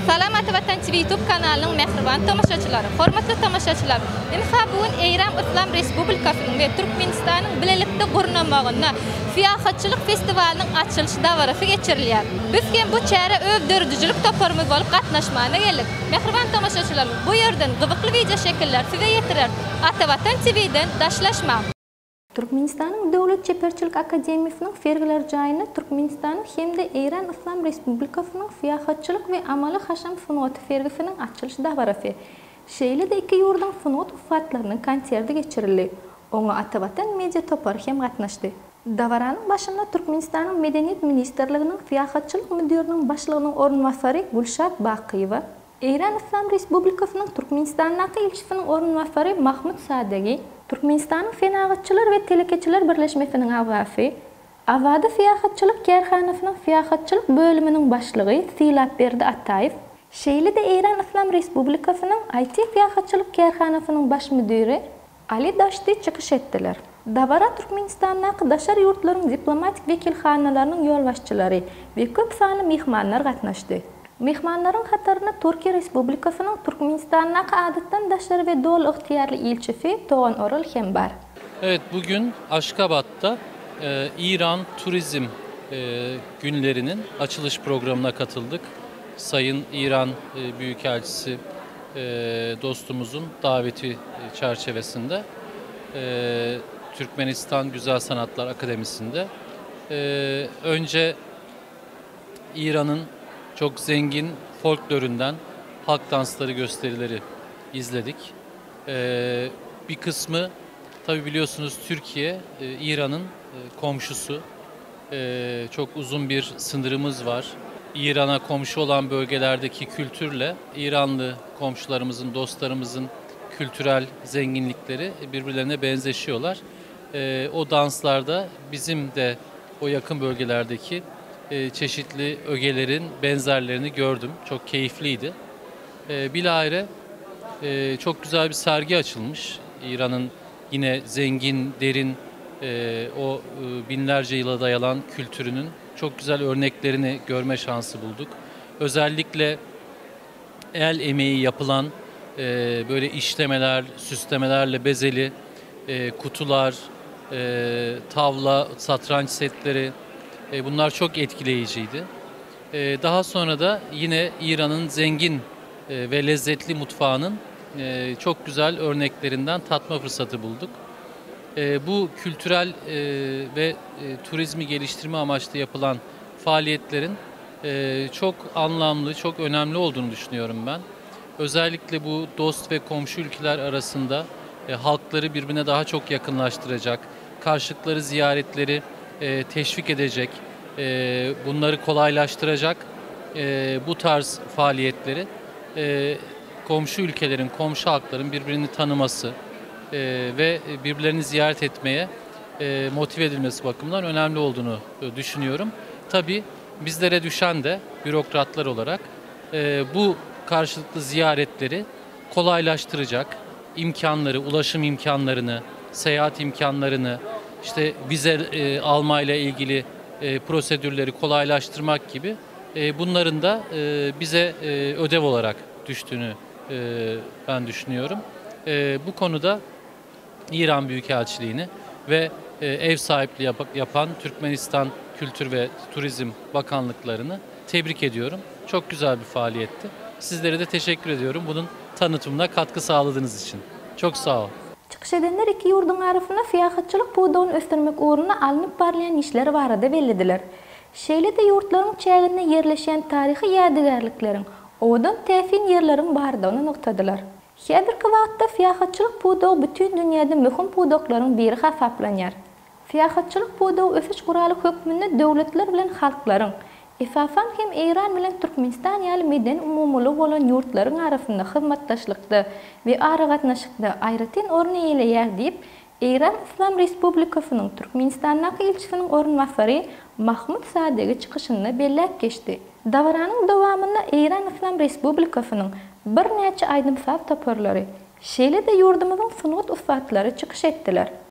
Salam Vatan TV YouTube kanalının mehriban tamaşaçıları, hormatly tamaşaçılar. Inha bugun İran İslam Respublikasının ve Türkmenistan'ın bilelikde gurnamagyna Fiyahatçılık Festivalinin açılışı dawarasy geçirilýär. Biz bu çäre öv dördüjülük toparymyz bolup gatnaşmagyna geldik. Mehriban tamaşaçılar, bu ýerden gyzykly video şekiller size ýetirer. Vatan TV'den daşlaşma. Türkmenistan'ın Döwlet Çeperçilik Akademiyasının Fergiler jaýyna Türkmenistan'ın hem de İran İslam Respublikasının Fiyahatçılık ve Amaly Haşam Sunoty fergisinin açılışı dawarasy. Şeýle-de iki ýurdun sunot ufatlarynyň konserti geçirildi. Oňa Atawatan media topary hem gatnaşdy. Dawaranyň başynda Türkmenistan'ın Medeniýet Ministrliginiň Fiyahatçılık müdüriniň başlygynyň ornwasary Gulşat Bakyýewa, İran İslam Respublikasynyň Türkmenistandaky elçisiniň ornwasary Mahmud Sadegi, Türkmenistan'ın Fenagatçılar ve Telekeçiler Birleşmesinin awasy, Awada Fiyahatçılık Kerhanasının Fiyahatçılık bölümünün başlygy Silapberdi Ataýew, şeýle-de İran İslam Respublikasynyň IT Fiyahatçılık Kerhanasının baş müdiri Ali Daşty çykyş etdiler. Dawara Türkmenistandaky daşar ýurtlaryň diplomatik wekilhanalarynyň ýolbaşçylary we köp sanly mehmanlar gatnaşdy. Mehmanların hatarına Türkiye Respublikasynyň Türkmenistandaky adatdan daşary ve dol ıhtiyarly elçisi Toğan Oral hem bar. Evet, bugün Aşgabat'ta İran Turizm günlerinin açılış programına katıldık. Sayın İran Büyükelçisi dostumuzun daveti çerçevesinde Türkmenistan Güzel Sanatlar Akademisi'nde önce İran'ın çok zengin folklorundan halk dansları gösterileri izledik. Bir kısmı tabi biliyorsunuz Türkiye, İran'ın komşusu. Çok uzun bir sınırımız var. İran'a komşu olan bölgelerdeki kültürle İranlı komşularımızın, dostlarımızın kültürel zenginlikleri birbirlerine benzeşiyorlar. O danslarda bizim de o yakın bölgelerdeki çeşitli ögelerin benzerlerini gördüm. Çok keyifliydi. Bilahare çok güzel bir sergi açılmış. İran'ın yine zengin, derin, o binlerce yıla dayanan kültürünün çok güzel örneklerini görme şansı bulduk. Özellikle el emeği yapılan böyle işlemeler, süslemelerle bezeli kutular, tavla, satranç setleri, bunlar çok etkileyiciydi. Daha sonra da yine İran'ın zengin ve lezzetli mutfağının çok güzel örneklerinden tatma fırsatı bulduk. Bu kültürel ve turizmi geliştirme amaçlı yapılan faaliyetlerin çok anlamlı, çok önemli olduğunu düşünüyorum ben. Özellikle bu dost ve komşu ülkeler arasında halkları birbirine daha çok yakınlaştıracak, karşılıkları ziyaretleri teşvik edecek, bunları kolaylaştıracak bu tarz faaliyetleri komşu ülkelerin, komşu halkların birbirini tanıması ve birbirlerini ziyaret etmeye motive edilmesi bakımından önemli olduğunu düşünüyorum. Tabii bizlere düşen de bürokratlar olarak bu karşılıklı ziyaretleri kolaylaştıracak imkanları, ulaşım imkanlarını, seyahat imkanlarını, işte vize almayla ilgili prosedürleri kolaylaştırmak gibi bunların da bize ödev olarak düştüğünü ben düşünüyorum. Bu konuda İran Büyükelçiliğini ve ev sahipliği yapan Türkmenistan Kültür ve Turizm Bakanlıklarını tebrik ediyorum. Çok güzel bir faaliyetti. Sizlere de teşekkür ediyorum bunun tanıtımına katkı sağladığınız için. Çok sağ ol. Çıkış edenler iki ýurdun arasynda fiyahatçılık buğdağını östirmek uğruna alınıp barlayan işler barada bellidiler. Şeýle-de ýurtlaryň çäginde yerleşen tarihi ýadygarlyklaryň, odan täfin ýerleriň bardygyny noktadylar. Häzirki wagtda fiyahatçılık buğdağı bütün dünýäde möhüm buğdaklaryň biri hasaplanýar. Fiyahatçılık buğdağı ösüş guraly hökmünde döwletler bilen halklaryň, esasan hem İran bilen Türkmenistan ýaly meden umumylyk bolan ýurtlaryň arasynda hyzmatdaşlykda we ara gatnaşykda aýratyn orny eýleýär diýip İran İslam Respublikasynyň Türkmenistandaky elçisiniň ornwasary Mahmud Sadegi çykyşynda belläp geçdi. Dawaranyň dowamynda İran İslam Respublikasynyň bir näçe aýdym sap toparlary, şeýle-de ýurdumyzyň sunat ufatlary çykyş etdiler.